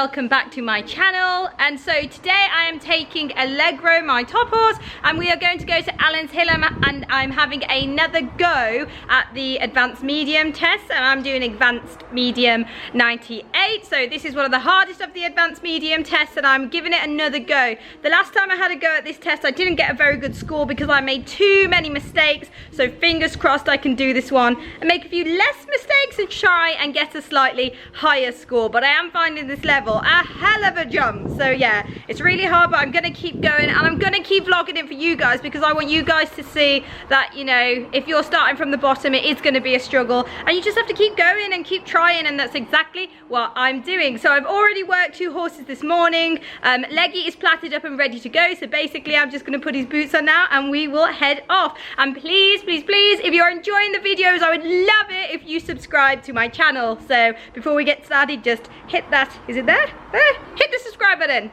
welcome back to my channel. And so today I am taking Allegro, my top horse, and we are going to go to Allen's Hill, and I'm having another go at the advanced medium test, and I'm doing advanced medium 98. So this is one of the hardest of the advanced medium tests, and I'm giving it another go. The last time I had a go at this test, I didn't get a very good score because I made too many mistakes. So fingers crossed I can do this one and make a few less mistakes and try and get a slightly higher score. But I am finding this level a hell of a jump. So yeah, it's really hard, but I'm gonna keep going, and I'm gonna keep vlogging it for you guys because I want you guys to see that, you know, if you're starting from the bottom, it is gonna be a struggle, and you just have to keep going and keep trying, and that's exactly what I'm doing. So I've already worked 2 horses this morning. Leggy is platted up and ready to go, so basically I'm just gonna put his boots on now and we will head off. And please, please, please, if you're enjoying the videos, I would love it if you subscribe to my channel. So before we get started, just hit that, is it there? There, hit the subscribe button.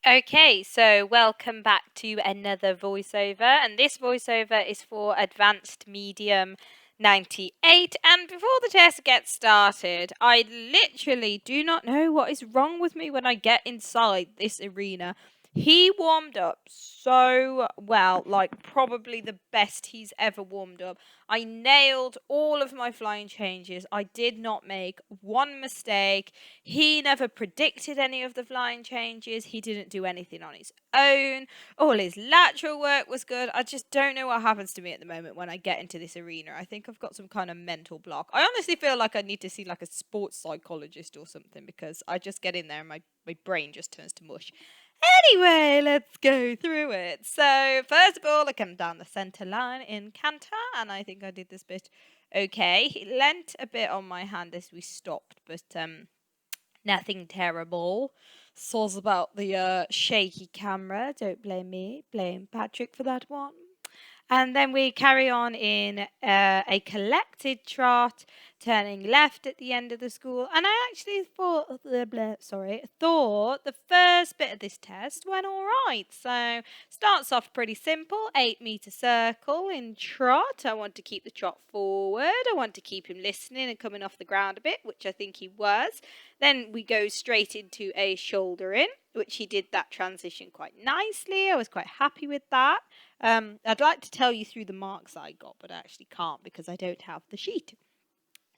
Okay, so welcome back to another voiceover, and this voiceover is for Advanced Medium 98. And before the test gets started, I literally do not know what is wrong with me when I get inside this arena. He warmed up so well, like probably the best he's ever warmed up. I nailed all of my flying changes. I did not make one mistake. He never predicted any of the flying changes. He didn't do anything on his own. All his lateral work was good. I just don't know what happens to me at the moment when I get into this arena. I think I've got some kind of mental block. I honestly feel like I need to see like a sports psychologist or something, because I just get in there and my brain just turns to mush. Anyway, let's go through it. So, first of all, I come down the centre line in canter, and I think I did this bit okay. He leant a bit on my hand as we stopped, but nothing terrible. Soz about the shaky camera. Don't blame me. Blame Patrick for that one. And then we carry on in a collected trot. turning left at the end of the school, and I actually thought the first bit of this test went all right. So starts off pretty simple, 8-meter circle in trot. I want to keep the trot forward. I want to keep him listening and coming off the ground a bit, which I think he was. Then we go straight into a shoulder in, which he did that transition quite nicely. I was quite happy with that. I'd like to tell you through the marks I got, but I actually can't because I don't have the sheet.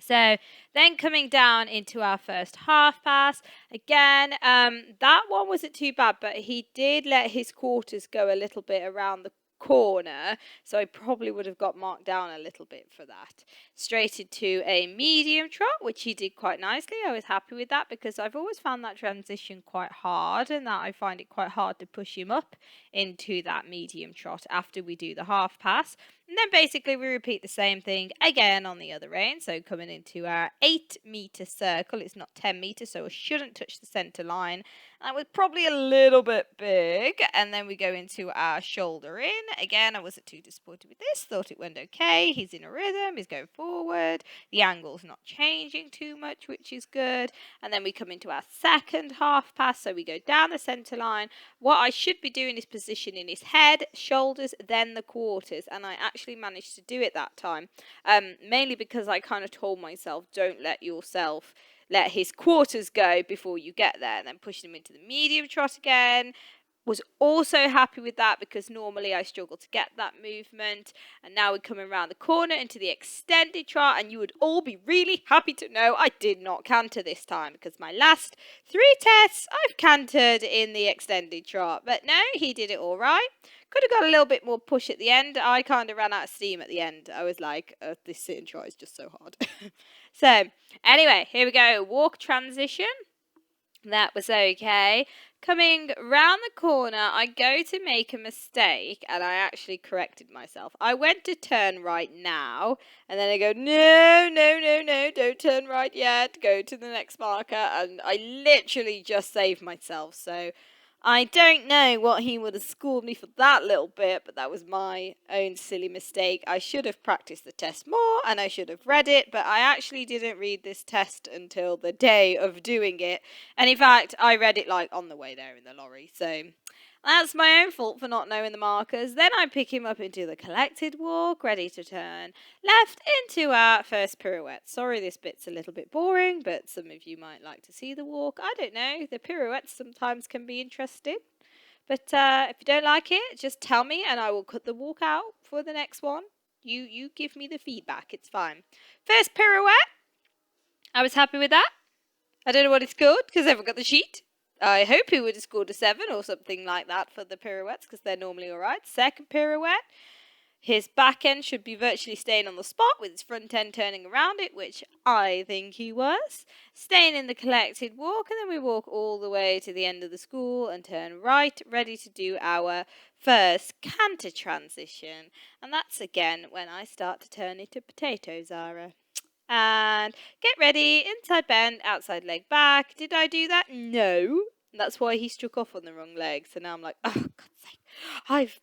So then coming down into our first half pass, again, that one wasn't too bad, but he did let his quarters go a little bit around the corner, so I probably would have got marked down a little bit for that. Straight into a medium trot, which he did quite nicely. I was happy with that because I've always found that transition quite hard, and that I find it quite hard to push him up into that medium trot after we do the half pass. And then basically we repeat the same thing again on the other rein. So coming into our 8-meter circle, it's not 10 meters, so I shouldn't touch the center line. That was probably a little bit big. And then we go into our shoulder in. Again, I wasn't too disappointed with this. Thought it went okay. He's in a rhythm. He's going forward. The angle's not changing too much, which is good. And then we come into our second half pass. So we go down the center line. What I should be doing is positioning his head, shoulders, then the quarters. And I actually managed to do it that time. Mainly because I kind of told myself, don't let his quarters go before you get there, and then pushing him into the medium trot again. Was also happy with that because normally I struggle to get that movement. And now we're coming around the corner into the extended trot, and you would all be really happy to know I did not canter this time because my last 3 tests I've cantered in the extended trot. But no, he did it all right. Could have got a little bit more push at the end. I kind of ran out of steam at the end. I was like, this sit and trot is just so hard. So anyway, here we go. Walk transition. That was okay. Coming round the corner, I go to make a mistake, and I actually corrected myself. I went to turn right now, and then I go, no, don't turn right yet. Go to the next marker, and I literally just saved myself. So I don't know what he would have scored me for that little bit, but that was my own silly mistake. I should have practiced the test more, and I should have read it, but I actually didn't read this test until the day of doing it. And in fact, I read it like on the way there in the lorry, so that's my own fault for not knowing the markers. Then I pick him up into the collected walk, ready to turn left into our first pirouette. Sorry, this bit's a little bit boring, but some of you might like to see the walk. I don't know. The pirouettes sometimes can be interesting. But if you don't like it, just tell me and I will cut the walk out for the next one. You give me the feedback. It's fine. First pirouette. I was happy with that. I don't know what it's called because I haven't got the sheet. I hope he would have scored a 7 or something like that for the pirouettes because they're normally alright. Second pirouette. His back end should be virtually staying on the spot with his front end turning around it, which I think he was. Staying in the collected walk, and then we walk all the way to the end of the school and turn right, ready to do our first canter transition. And that's again when I start to turn into potato, Zara. And get ready, inside bend, outside leg back. Did I do that? No. That's why he struck off on the wrong leg. So now I'm like, oh, God's sake, I've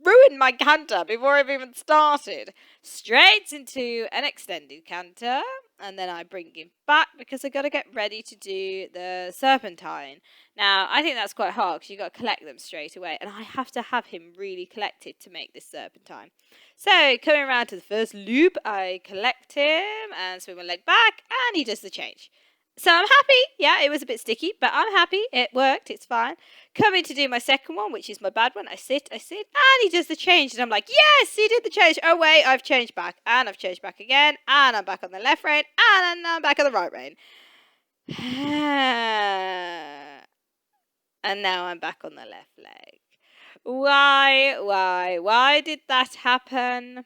ruined my canter before I've even started. Straight into an extended canter. And then I bring him back because I got to get ready to do the serpentine. Now, I think that's quite hard because you've got to collect them straight away. And I have to have him really collected to make this serpentine. So, coming around to the first loop, I collect him and swing my leg back. And he does the change. So I'm happy. Yeah, it was a bit sticky, but I'm happy. It worked. It's fine. Coming to do my second one, which is my bad one. I sit, and he does the change. And I'm like, yes, he did the change. Oh, wait, I've changed back. And I've changed back again. And I'm back on the left rein. And I'm back on the right rein. And now I'm back on the left leg. Why did that happen?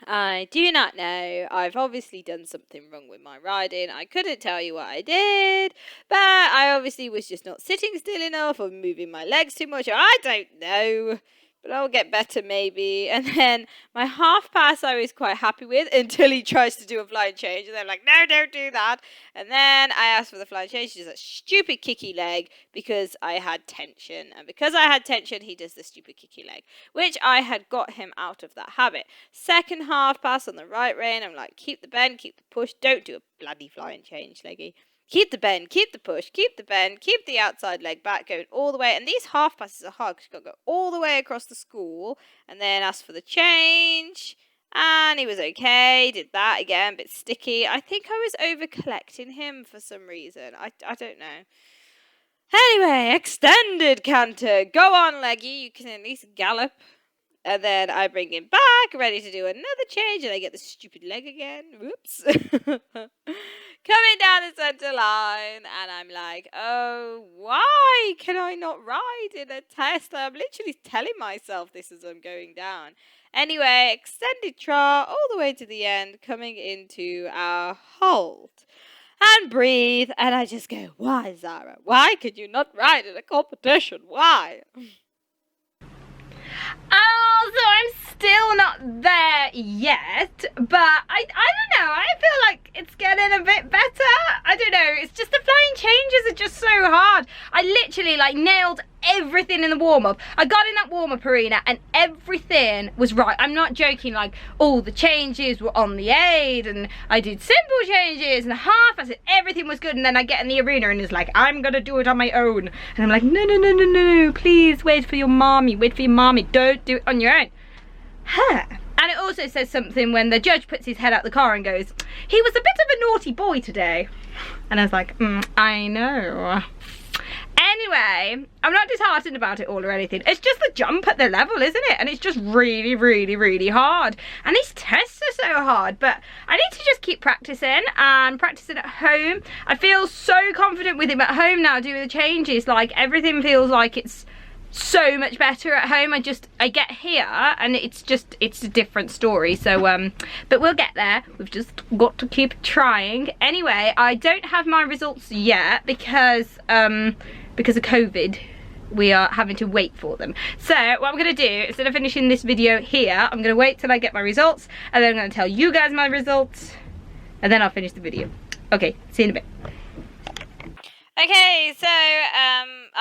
I do not know. I've obviously done something wrong with my riding. I couldn't tell you what I did, but I obviously was just not sitting still enough or moving my legs too much. I don't know. but I'll get better maybe. And then my half pass I was quite happy with until he tries to do a flying change. And I'm like, no, don't do that. And then I asked for the flying change. He does that stupid kicky leg because I had tension. And because I had tension, he does the stupid kicky leg, which I had got him out of that habit. Second half pass on the right rein. I'm like, keep the bend, keep the push. Don't do a bloody flying change, leggy. Keep the bend, keep the push, keep the bend, keep the outside leg back, going all the way. And these half passes are hard because you've got to go all the way across the school and then ask for the change. And he was okay, did that again, a bit sticky. I think I was over collecting him for some reason. I don't know. Anyway, extended canter. Go on, leggy, you can at least gallop. And then I bring him back, ready to do another change, and I get the stupid leg again. Whoops. Coming down the centre line, and I'm like, oh, why can I not ride in a test? I'm literally telling myself this as I'm going down. Anyway, extended trot all the way to the end, coming into our halt. And breathe, and I just go, why, Zara? Why could you not ride in a competition? Why? Oh, so I'm still not there yet, but I don't know, I feel like it's getting a bit better. I don't know, it's just the flying changes are just so hard. I literally like nailed everything in the warm-up. I got in that warm-up arena and everything was right. I'm not joking, like all the changes were on the aid and I did simple changes and half, I said everything was good, and then I get in the arena and it's like, I'm gonna do it on my own. And I'm like, no, please wait for your mommy, don't do it on your own. Huh. And it also says something when the judge puts his head out the car and goes, he was a bit of a naughty boy today. And I was like, I know. Anyway, I'm not disheartened about it all or anything. It's just the jump at the level, isn't it? And it's just really, really, really hard. And these tests are so hard, but I need to just keep practicing and practicing at home. I feel so confident with him at home now doing the changes. Like everything feels like it's so much better at home. I get here and it's a different story. So but we'll get there. We've just got to keep trying. Anyway, I don't have my results yet because of COVID. We are having to wait for them. So what I'm gonna do, instead of finishing this video here, I'm gonna wait till I get my results and then I'm gonna tell you guys my results and then I'll finish the video. Okay, see you in a bit. Okay, so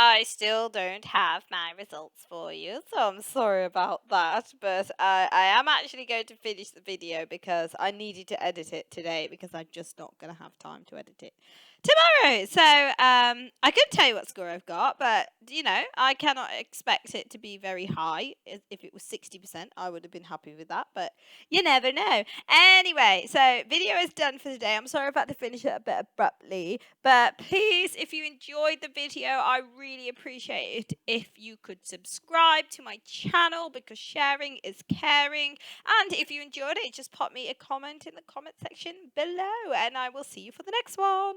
I still don't have my results for you, so I'm sorry about that, but I am actually going to finish the video because I needed to edit it today because I'm just not going to have time to edit it tomorrow. So I could tell you what score I've got, but you know, I cannot expect it to be very high. If it was 60%, I would have been happy with that, but you never know. Anyway, so video is done for today. I'm sorry if I had to finish it a bit abruptly, but please, if you enjoyed the video, I really appreciate it if you could subscribe to my channel because sharing is caring. And if you enjoyed it, just pop me a comment in the comment section below and I will see you for the next one.